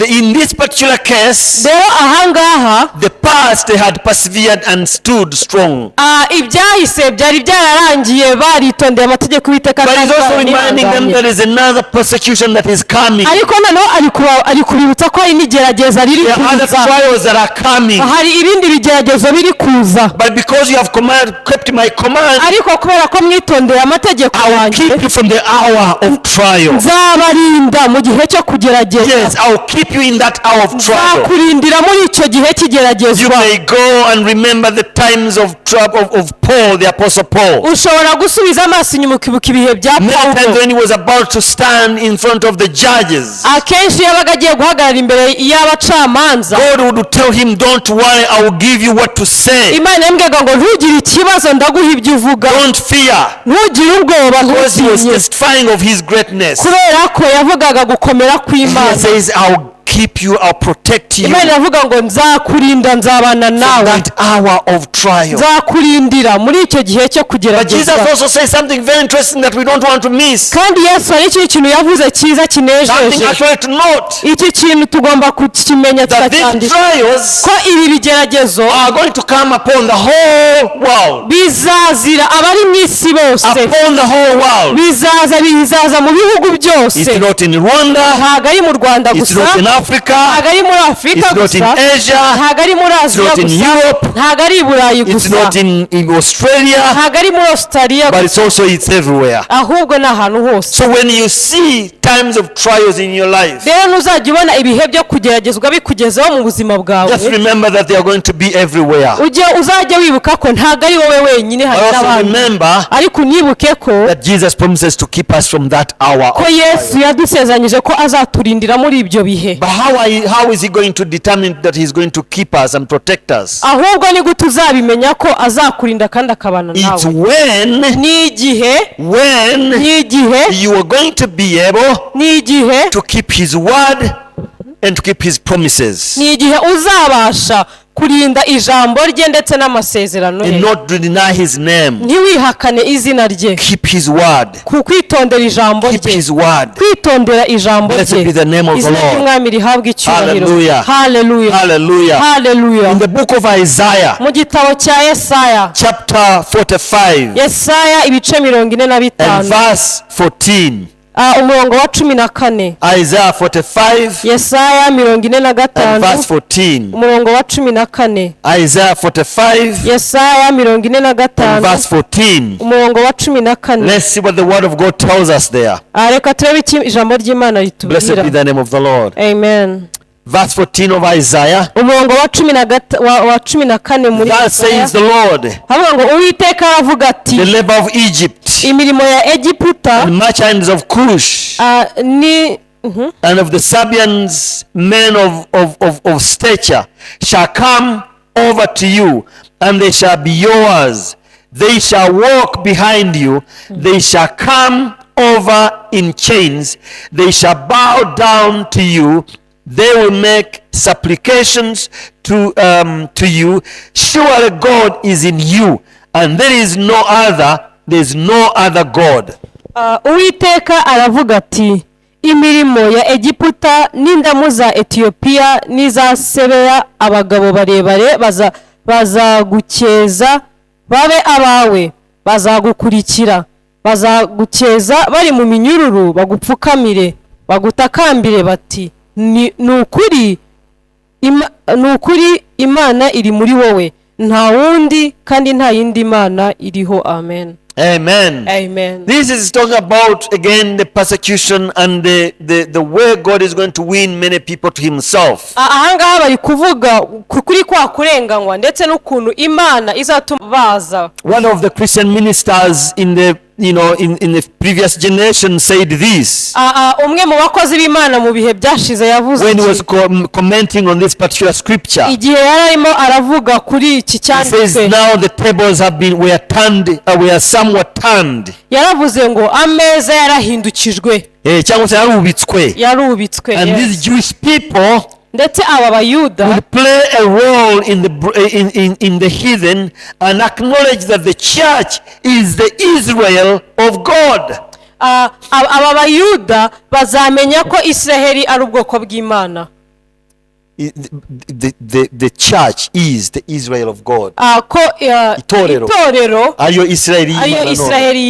in this particular case, rero ahangaha the past they had persevered and stood strong. ibyahise byari byararangiye baritondeye amategeko y'Uwiteka But he's also kandi reminding them barihanganye. there is another persecution that is coming. ariko noneho ari kubibutsa ko hari n'igerageza riri There are other kuza, trials that are coming. hari ibindi bigeragezo biri kuza, But because you have kept my command, ariko kubera ko mwitondeye amategeko I will yanjye, keep you from the hour of trial. nzabarinda mu gihe cyo kugerageza. Yes, I will keep you in that hour of trial. nzakurindira muri icyo gihe You cy'igeragezwa. may go and remember the times of trouble of Paul, the apostle Paul. ushobora gusubiza amaso inyuma ukibuka ibihe bya Many times Pawulo. when he was about to stand in front of the judges, akenshi iyo yabaga agiye guhagarara imbere y'abacamanza, God would tell him, don't worry, I will give you what to say. imana yambwiraga ngo ntugire ikibazo, ndaguha ibyo uvuga, Don't fear. ntugire ubwoba, Because he was ntutinye, testifying of his greatness. kubera ko yavugaga gukomera He kw'Imana. says, I'll keep you, I'll protect you imana iravuga ngo nzakurinda, nzabana from nawe, that hour of trial. nzakurindira muri icyo gihe cyo But Jesus kugeragezwa. also says something very interesting that we don't want to miss. kandi yesu hari ikindi kintu yavuze cyiza Something kinejeje. actually to note. iki kintu tugomba kukimenya That these tukacyandika, trials ko ibi bigeragezo are going to come upon the whole world. bizazira abari mu isi bose, Upon the whole world. bizaza mu bihugu It's byose, not in Rwanda. ntabwo ari mu Rwanda It's gusa, not in Africa. ntabwo ari muri Afurika It's not in gusa, Asia. ntabwo ari muri It's Aziya not in gusa, Europe. ntabwo ari i Burayi It's gusa, not in Australia. ntabwo ari muri Australia But gusa, it's also everywhere. ahubwo ni ahantu hose. So when you see times of trials in your life, rero ntuzajya ubona ibihe byo kugeragezwa bikugezeho mu buzima bwawe, just remember that they are going to be everywhere. uzajya wibuka ko ntabwo ari wowe wenyine, hari But also n'abandi, remember ariko unibuke ko that Jesus promises to keep us from that hour. ko Yesu yadusezeranyije ko azaturindira muri ibyo bihe. But how is he going to determine that he's going to keep us and protect us? ahubwo ni gute uzabimenya ko azakurinda kandi akabana It's nawe? when ni igihe you are going to be able ni igihe to keep his word and to keep his promises ni igihe uzabasha kurinda ijambo rye ndetse n'amasezerano and ye, not to deny his name. ntiwihakane izina rye, Keep his word. kwitondera ijambo Keep rye, his word. kwitondera ijambo Blessed rye. be the name of the izina Lord. ry'umwami rihabwa icyubahiro. Hallelujah. Hallelujah. Hallelujah. Hallelujah. In the book of Isaiah, mu gitabo cya Yesaya, chapter 45 Yesaya ibice 45 and verse 14. umurongo wa 14. Isaiah 45 Yesaya and 45 verse 14. umurongo wa 14. Isaiah 45 Yesaya and 45 verse 14. umurongo wa 14. Let's see what the word of God tells us there. reka turebe icyo ijambo ry'Imana Blessed be ritubwira. the name of the Lord. Amen. Verse 14 of Isaiah. umurongo wa 14 muri Thus Yesaya says the Lord, havuga ngo Uwiteka aravuga ati, the labor of Egypt imirimo ya Egiputa and merchants of Cush ni and of the Sabians, men of stature, shall come over to you, and they shall be yours. They shall walk behind you. They shall come over in chains. They shall bow down to you. They will make supplications to you. Surely God is in you, and there is no other. There is no other God. Uwiteka aravuga ati, imirimo ya Egiputa n'indamu za Etiyopiya n'iza Sebeya, abagabo barebare bazagukeza babe abawe, bazagukurikira, bazagukeza bari mu minyururu, bagupfukamire, bagutakambire bati, ni ukuri Imana iri muri wowe, nta wundi kandi nta yindi Mana iriho. Amen. Amen. Amen. This is talking about again the persecution and the way God is going to win many people to himself. ahangaha bari kuvuga kuri kwa kurenganywa ndetse n'ukuntu Imana izatuma baza. One of the Christian ministers in the in the previous generation said this umwe mu bakozi b'Imana mu bihe byashize yavuze when he was commenting on this particular scripture. igihe yararimo aravuga kuri iki He says, cyanditswe, now the tables were somewhat turned. yaravuze ngo ameza yarahindukijwe, Cyangwa se yarubitswe. yarubitswe. And Yes. these Jewish people, ndetse aba bayuda will play a role in the heathen and acknowledge that the church is the Israel of God. aba bayuda bazamenya ko Isiraheli ari ubwoko bw'Imana. The church is the Israel of God. Ko itorero ayo Israeli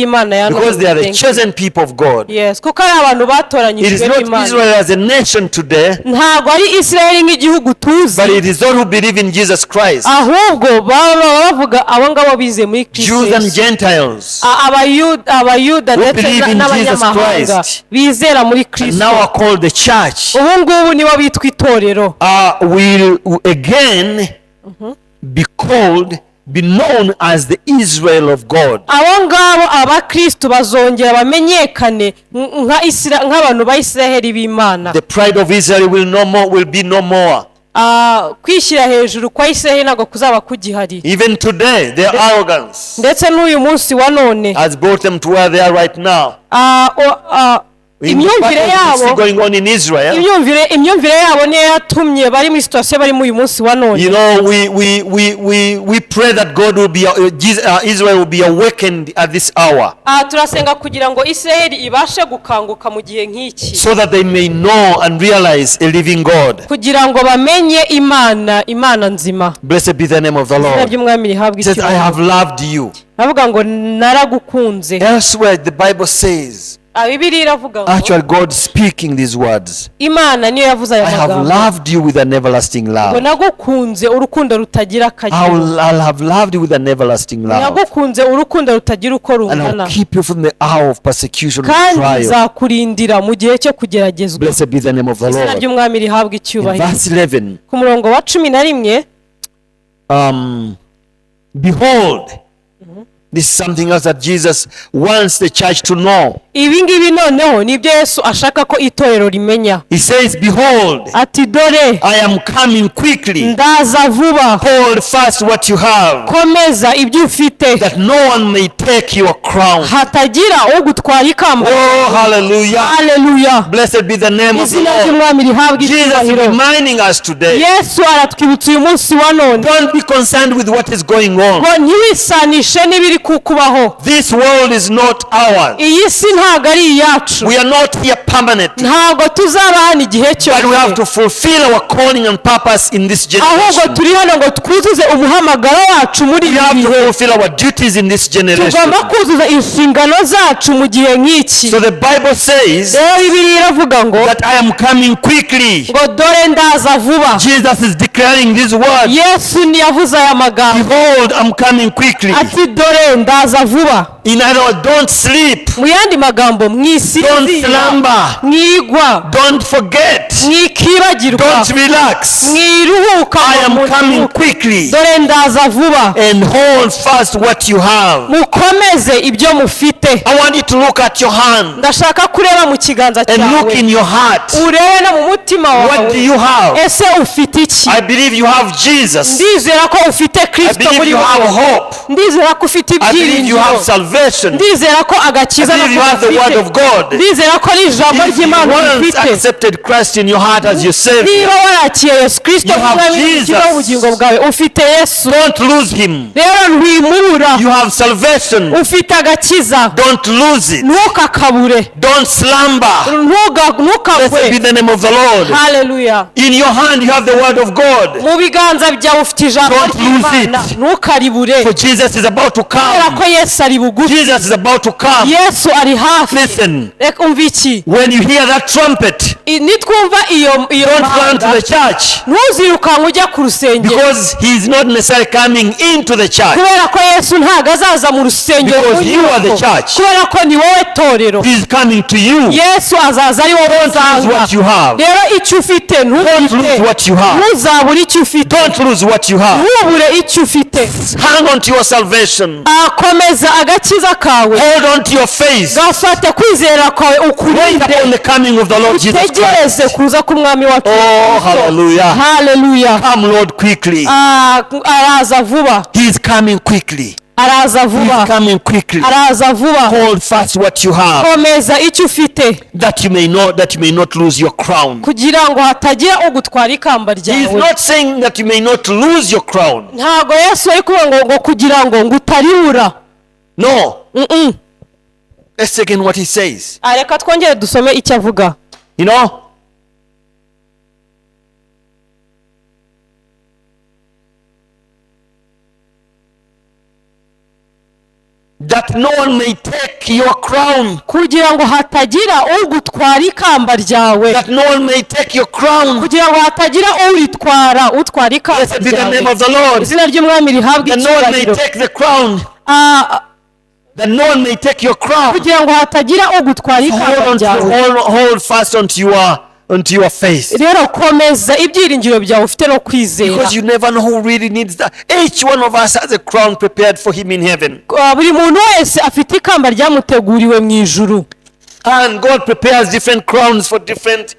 y'Imana ya none. Because they are the chosen people of God. Yes, kuko ari abantu batoranyijwe n'Imana. It is not Israel as a nation today. Ntabwo ari Isiraheli nk'igihugu tuzi. But it is those who believe in Jesus Christ. Ahubwo bavuga abo ngabo bize muri Kristo. Jews and Gentiles. Abayuda ndetse n'abanyamahanga bizera muri Kristo. Now are called the church. Ubu ngubu nibo bitwa itorero. Will again be known as the Israel of God. Abo ngabo abakristo bazongera bamenyekane nk'abantu ba Isiraheli b'Imana. The pride of Israel will be no more. Kwishyira hejuru kwa Isiraheli ntabwo kuzaba kugihari. Even today their arrogance ndetse n'uyu munsi wa none has brought them to where they are right now. Imyumvire yabo niyo yatumye bari muri situation bari muri uyu munsi wa none. You know, we pray that God will be Israel will be awakened at this hour. Turasenga kugira ngo Isiraheli ibashe gukanguka mu gihe nk'iki. So that they may know and realize a living God. Kugira ngo bamenye Imana nzima. Blessed be the name of the Lord. He says, I have loved you. Avuga ngo naragukunze. Elsewhere the Bible says, actually God speaking these words, Imana niyo yavuze aya magambo. I have loved you with an everlasting love. Ngo nagukunze urukundo rutagira akagero. I'll have loved you with an everlasting love. Nagukunze urukundo rutagira uko rungana. And I'll keep you from the hour of persecution and trial. Kandi nzakurindira mu gihe cyo kugeragezwa. Blessed be the name of the Lord. Izina ry'Umwami rihabwa icyubahiro. Verse 11. Ku murongo wa 11. Behold, this is something else that Jesus wants the church to know. Ibi ngibi noneho nibyo Yesu ashaka ko itorero rimenya. He says, behold, ati dore, I am coming quickly. Ndaza vuba. Hold fast what you have. Komeza ibyo ufite. That no one may take your crown. Hatagira ugutwara ikamba. Oh, hallelujah. Hallelujah. Blessed be the name of the Lord. Jesus is reminding us today. Yesu aratwibutsa uyu munsi wa none. Don't be concerned with what is going on. Ngo ntiwisanishe n'ibiri kukubaho. This world is not ours. Iyi si ntabwo ari iyacu. We are not here permanent. Ntabwo tuzaba hano igihe cyose. But we have to fulfill our calling and purpose in this generation. Ahubwo turi hano ngo twuzuze umuhamagaro wacu muri ibi bihe. We have to fulfill our duties in this generation. Tugomba kuzuza inshingano zacu mu gihe nk'iki. So the Bible says that I am coming quickly. Ngo dore ndaza vuba. Jesus is declaring these words. Yesu ni yavuze aya magambo. Behold, I'm coming quickly. Ati dore ndaza vuba. In other words, don't sleep. Mu yandi magambo mwisinzira. Don't slumber. Mwigwa. Don't forget. Mwikibagirwa. Don't relax. Mwiruhuka. I am coming quickly. Dore ndaza vuba. And hold fast what you have. Mukomeze ibyo mufite. I want you to look at your hand. Ndashaka kureba mu kiganza cyawe. And look in your heart. Urebe no mu mutima wawe. What do you have? Ese ufite iki? I believe you have Jesus. Ndizera ko ufite Kristo muri wowe. I believe you have hope. Ndizera ko ufite ibyiringiro. I believe you have salvation. Ndizera ko agakiza no ufite. I believe you have the word of God. Ndizera ko ari ijambo ry'Imana ufite. If you once accepted Christ in your heart as your Savior, niba warakiye Yesu Kristo mu bugingo bwawe, ufite Yesu. Don't lose him. Rero ntimubura. You have salvation. Ufite agakiza. Don't lose it. Ntukakabure. Don't slumber. Ntukagwe. Blessed be the name of the Lord. Hallelujah. In your hand you have the word of God. Mu biganza byawe ufite ijambo ry'Imana. Ntukaribure. For Jesus is about to come. Kubera ko Yesu ari bugufi. Jesus is about to come. Yesu ari hafi. Listen. Umva iki. When you hear that trumpet, nitwumva iyo don't run to the church. Ntuzirukanka ujya ku rusengero. Because he is not necessarily coming into the church. Kubera ko Yesu ntago azaza mu rusengero. Because you are the church. Kubera ko ni wowe torero. He is coming to you. Yesu azaza ari wowe uzanga. Don't lose what you have. Rero icyo ufite Don't lose what you have. Ntuzabure icyo ufite. Don't lose what you have. Ntubure icyo ufite. Hang on to your salvation. Komeza agakiza kawe. Hold on to your faith. Gafate kwizera kwawe ukurinde. Wait upon the coming of the Lord Jesus Christ. Utegereze kuza k'umwami wacu. Oh, hallelujah. Hallelujah. Come Lord quickly. Araza vuba. He is coming quickly. araza He's vuba, coming quickly. araza vuba. Hold fast what you have, komeza icyo ufite that you may not lose your crown. kugira ngo hatagira ugutwara ikamba He's ryawe. not saying that you may not lose your crown. ntago Yesu ari kuvuga ngo kugira ngo utaribura. No. Let's take in what he says. Reka twongere dusome icyo avuga. You know, that no one may take your crown. kugira ngo hatagira ugutwara ikamba ryawe. That no one may take your crown. kugira ngo hatagira utwara ikamba Blessed be the name ryawe. of the Lord. izina ry'umwami rihabwe That no one may icyubahiro. take the crown. That no one may take your crown. kugira ngo hatagira ugutwara ikamba ryawe. Hold fast onto your faith. rero komeza ibyiringiro byawe ufite no kwizera. Because you never know who really needs that. Each one of us has a crown prepared for him in heaven. buri muntu wese afite ikamba ryamuteguriwe mu ijuru. And God prepares different crowns for different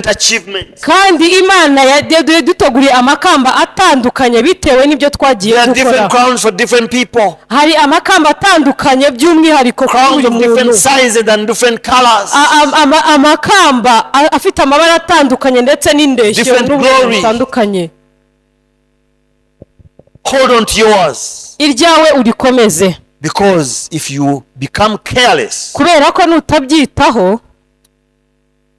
achievements. kandi Imana yaduteguriye amakamba atandukanye bitewe n'ibyo twagiye There are different dukora. crowns for different people. hari amakamba atandukanye by'umwihariko kuri Crowns buri of different muntu. sizes and different colors. amakamba afite amabara atandukanye ndetse n'indeshyo Different n'ubwoko glory. butandukanye. Hold on to yours. iryawe urikomeze, Because if you become careless, kubera ko nutabyitaho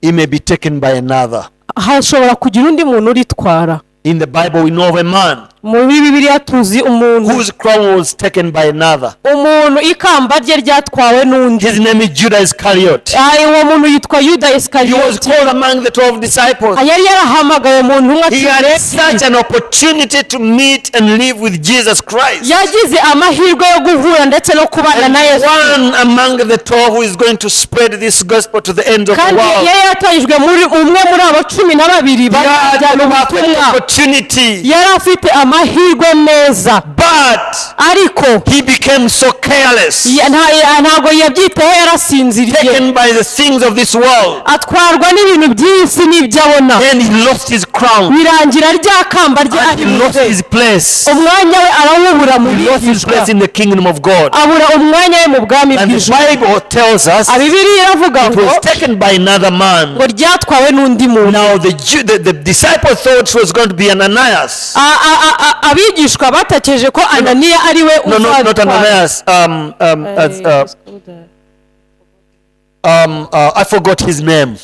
it may be taken by another. hashobora kugira undi muntu uritwara. In the Bible, we know of a man muri Bibiliya tuzi umuntu whose crown was taken by another. ikamba rye ryatwawe n'undi. His name is Judas Iscariot. uwo muntu yitwa Yuda He was Iskariyoti. called among the 12 disciples. yari yarahamagaye mu ntumwa He had such an opportunity to meet and live with Jesus Christ. yagize amahirwe yo guhura ndetse no kubana na And Yesu. one among the 12 who is going to spread this gospel to the ends of the kandi world. yari yatangijwe muri umwe muri abo 12 He had bajyana an perfect ubutumwa. opportunity. yari afite amahirwe meza, But ariko he became so careless, ntabwo yabyitaho, yarasinziriye taken by the things of this world. atwarwa n'ibintu by'isi n'ibyo abona, Then he lost his crown. birangira rya kamba rye And he lost aribuze. his place. umwanya we arawubura mu He lost his place bigishwa, in the kingdom of God. abura umwanya we mu bwami And the bw'ijuru. Bible tells us it Bibiliya iravuga ngo was taken by another man. ryatwawe n'undi muntu. Now the disciples thought it was going to be Ananias. Abigishwa batekereje ko Ananiya ari we No, not uzatwara. Ananias. I forgot his name.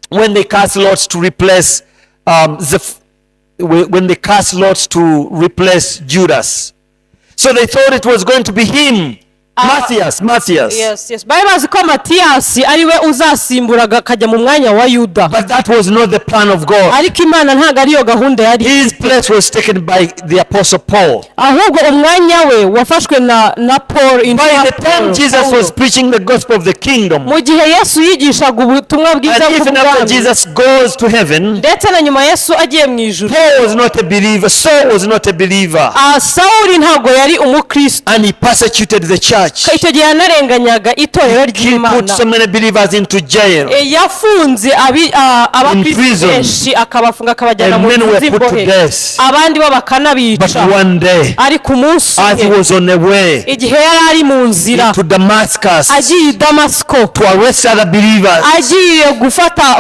When they cast lots to replace when they cast lots to replace Judas, so they thought it was going to be him, Matthias. Yes. bari bazi ko Matiyasi ari we uzasimburaga akajya mu mwanya wa Yuda, But that was not the plan of God. ariko Imana ntabwo ariyo gahunda yari. His place was taken by the apostle Paul. ahubwo umwanya we wafashwe na Paul. By the time Jesus was preaching the gospel of the kingdom, mu gihe Yesu yigishaga ubutumwa bwiza and even after bw'ubwami, Jesus goes to heaven, ndetse na nyuma Yesu agiye mu ijuru, Paul was not a believer. Saul was not a believer. Sawuli ntabwo yari umukristo. And he persecuted the church. icyo gihe yanarenganyaga itorero He put so ry'Imana. many believers into jail. yafunze abakristo prison. benshi akabafunga akabajyana And mu many were put to z'imbohe, death. abandi bo But bakanabica. one day, ariko umunsi as he umwe was on the way igihe yari ari mu nzira to Damascus agiye i Damasiko, to arrest other believers, agiye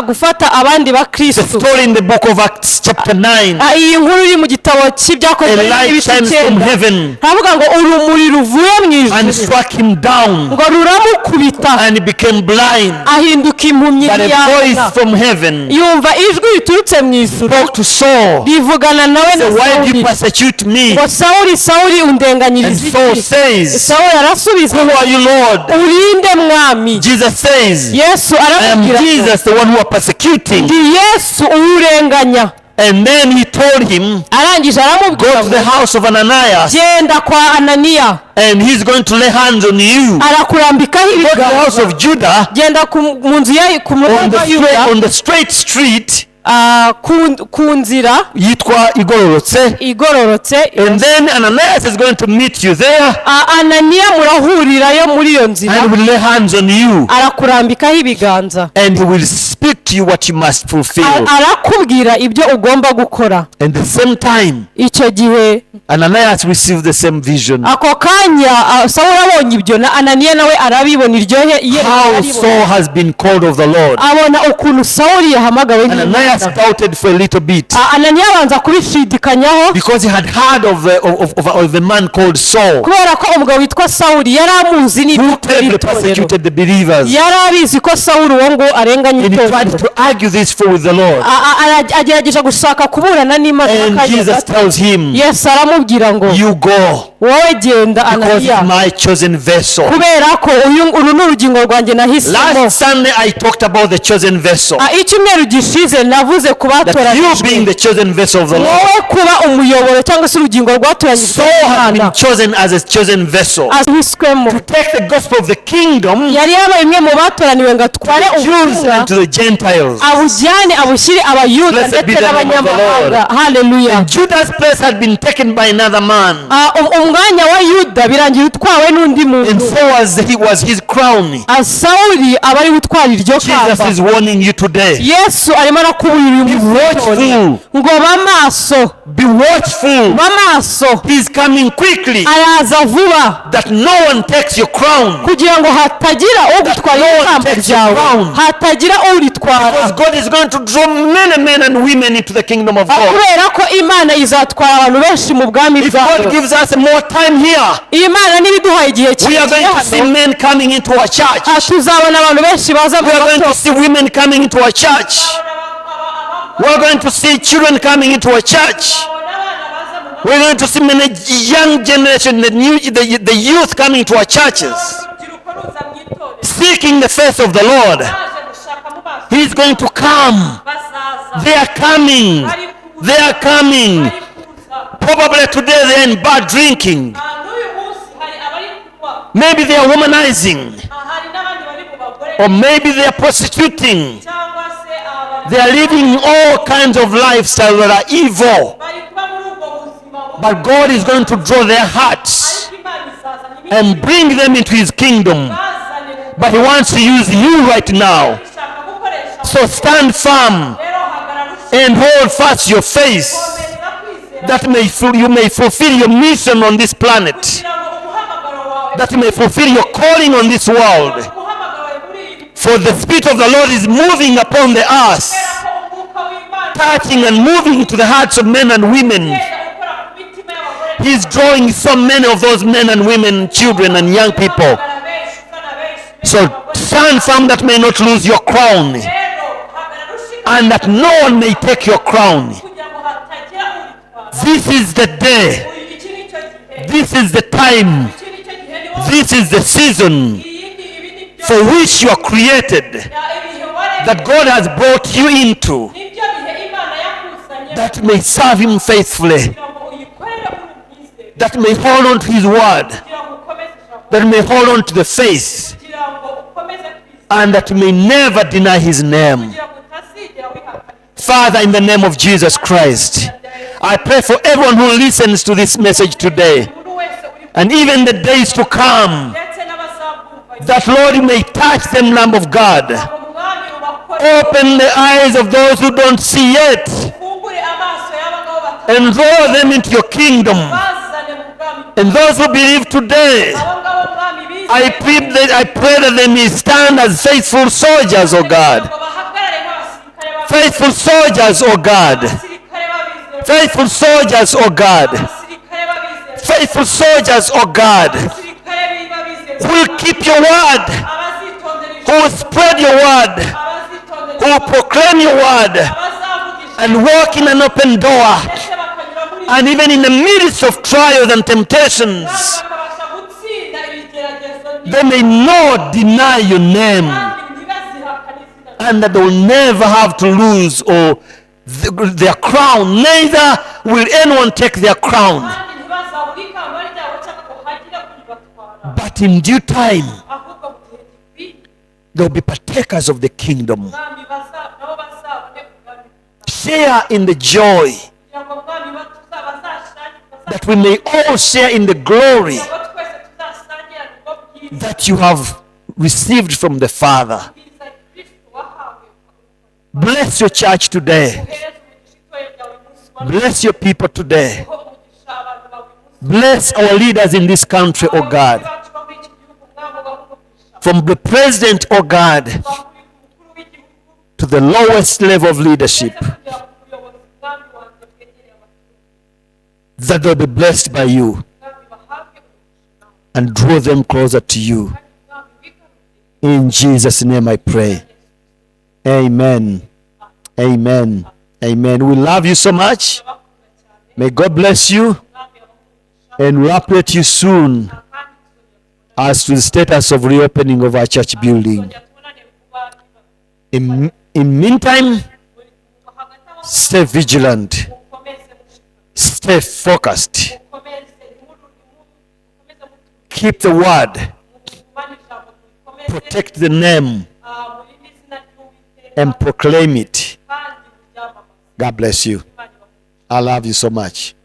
gufata abandi the bakristo. story in the book of Acts chapter 9, iyi nkuru iri mu gitabo cy'ibyakozwe a light n'ibice shines from 9, heaven havuga ngo urumuri ruvuye mu and ijuru struck him down, ngo ruramukubita and he became blind. ahinduka impumyi But a voice ntiyabona. from heaven yumva ijwi riturutse mu ijuru spoke to Saul, rivugana nawe na "So why do Sawuli you persecute me?" ngo Sawuli And undenganyiriza Saul iki? says, Sawuli arasubiza "Who are you, Lord?" urinde mwami. Jesus says, Yesu "I am aramubwira ngo, Jesus, the one who are persecuting." ndi Yesu uwurenganya. And then he told him, arangije "Go aramubwira to the ngo house of Ananias, genda kwa Ananiya and he's going to lay hands on you. arakurambikaho Go to the house ibiganza, of Judah, genda mu nzu ku on muryango wa Yuda, the straight street, ku nzira yitwa igororotse. igororotse. And then Ananias is going to meet you there Ananiya murahurirayo muri iyo nzira, and will lay hands on you arakurambikaho ibiganza, and he will speak to you what you must fulfill. arakubwira ibyo ugomba gukora. And the same time icyo gihe Ananias received the same vision. ako kanya Sawuli abonye ibyo, na Ananiya nawe arabibona iryohe. How Saul has been called of the Lord. abona ukuntu Sawuli yahamagawe. Ananias doubted for a little bit Ananiya abanza kubishidikanyaho because he had heard of a man called Saul kubera ko umugabo witwa Sawuli yari amuzi who terribly persecuted the believers. yari abizi ko Sawuli uwo ngo arenganya And he itorero. tried to argue this for with the Lord. Agerageje gushaka kuburana n'Imana. And Jesus tells him, Yesu aramubwira ngo you go wowe genda because it's Ananiya, my chosen vessel. kubera ko uru ni urugingo rwanjye nahisemo. Last Sunday I talked about the chosen vessel. Icyumweru gishize navuze ku That you being batoranijwe, the chosen vessel of the Lord. wowe kuba umuyoboro cyangwa se urugingo rwatoranyijwe Saul had been n'Imana, chosen as a chosen vessel ahiswemo. to take the gospel of the kingdom yari yabaye imwe mu batoraniwe ngo atware to Jews ubutumwa and to the Gentiles. abujyane abushyire abayuda Blessed be ndetse the name of the n'abanyamahanga. Haleluya. Judas' place had been taken by another man, umwanya wa Yuda birangira utwawe n'undi and muntu. so was his crown. Sawuli aba ari gutwara iryo Jesus kamba. is warning you today. Yesu arimo arakuburira uyu munsi watchful. ngo bamaso, Be watchful. bamaso, He is coming quickly, araza vuba that no one takes your crown. kugira ngo hatagira ugutwara no one ikamba takes your ryawe, crown. hatagira uritwara, Because God is going to draw many men and women into the kingdom of God. kubera ko Imana izatwara abantu benshi mu bwami If God bwayo. gives us more time here, Imana nibiduhaye igihe we are kirekire going to see hano, men coming into our church. tuzabona abantu benshi baza mu We are going to matorero. see women coming into our church. We are going to see children coming into our church. We are going to see many young generation, the youth coming to our churches, seeking the face of the Lord. He is going to come. They are coming. They are coming. Probably today they are in bar drinking. Maybe they are womanizing. Or maybe they are prostituting. They are living all kinds of lifestyles that are evil. But God is going to draw their hearts and bring them into His kingdom. But He wants to use you right now. So stand firm and hold fast your faith, that you may fulfill your mission on this planet, that you may fulfill your calling on this world. For the Spirit of the Lord is moving upon the earth, touching and moving to the hearts of men and women. He's drawing so many of those men and women, children and young people. So stand firm that may not lose your crown, and that no one may take your crown. This is the day. This is the time. This is the season for which you are created, that God has brought you into, that may serve Him faithfully, that may hold on to His word, that may hold on to the faith, and that may never deny His name. Father, in the name of Jesus Christ, I pray for everyone who listens to this message today, and even the days to come, that Lord, you may touch them, Lamb of God. Open the eyes of those who don't see yet, and draw them into your kingdom. And those who believe today, I pray that they may stand as faithful soldiers, O God. Faithful soldiers, O God. Faithful soldiers, O God. Faithful soldiers, O God. Who will keep your word, who will spread your word, who will proclaim your word, and walk in an open door. And even in the midst of trials and temptations, they may not deny your name, and that they will never have to lose their crown. Neither will anyone take their crown. But in due time, they will be partakers of the kingdom. share in the joy, that we may all share in the glory that you have received from the Father. Bless your church today. Bless your people today. Bless our leaders in this country, oh God. From the president, oh God, to the lowest level of leadership, that they'll be blessed by you and draw them closer to you. In Jesus' name I pray. Amen. Amen. Amen. We love you so much. May God bless you, and we'll update you soon as to the status of reopening of our church building. In meantime, stay vigilant, stay focused, keep the word, protect the name, and proclaim it. God bless you. I love you so much.